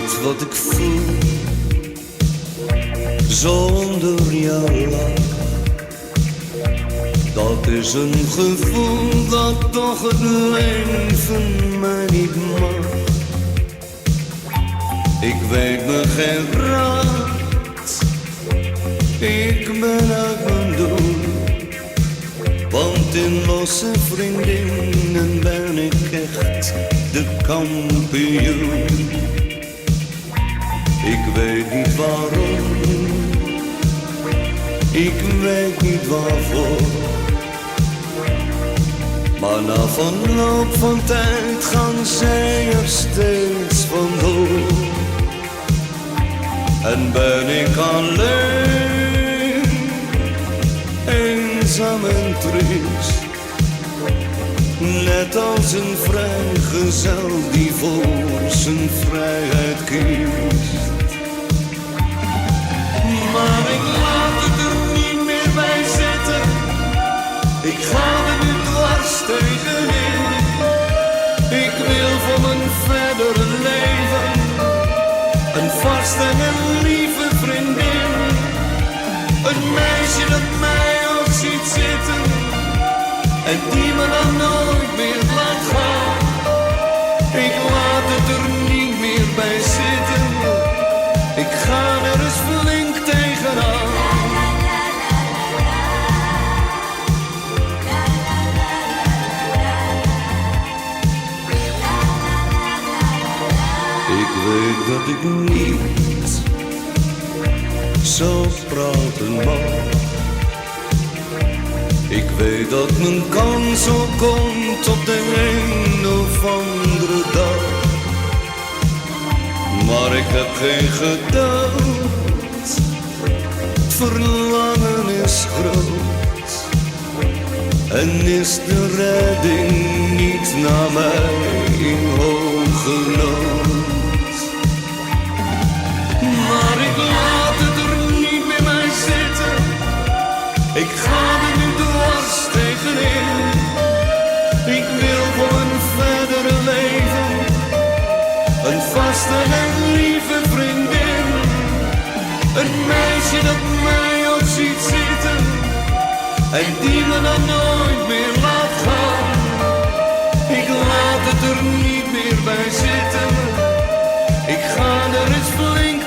weet wat ik voel zonder jouw lach. Dat is een gevoel dat toch het leven mij niet mag. Ik weet me geen raad, ik ben uit mijn doel. Want in losse vriendinnen ben ik echt de kampioen. Ik weet niet waarom, ik weet niet waarvoor. Maar na verloop van tijd gaan zij er steeds vandoor. En ben ik alleen, eenzaam en triest. Net als een vrijgezel die voor zijn vrijheid kiest. Maar ik laat het er niet meer bij zitten. Ik ga er nu dwars tegenin. Ik wil voor mijn verdere leven een vaste en lieve vriendin. Een meisje dat mij ook ziet zitten en die me dan nooit meer laat gaan. Ik laat het er niet meer bij zitten. Ik ga er eens flink tegenaan. Ik weet dat ik niet zo praten mag. Ik weet dat mijn kans ook komt op de een of andere dag. Maar ik heb geen geduld, het verlangen is groot. En is de redding niet naar mij in hoge nood. Maar ik laat het er niet meer bij zitten. Ik ga er nu dwars tegenin. Ik wil voor een verdere leven een vaste en lieve vriendin. Een meisje dat mij ook ziet zitten en die me dan nooit meer laat gaan. Ik laat het er niet meer bij zitten. Ik ga er eens flink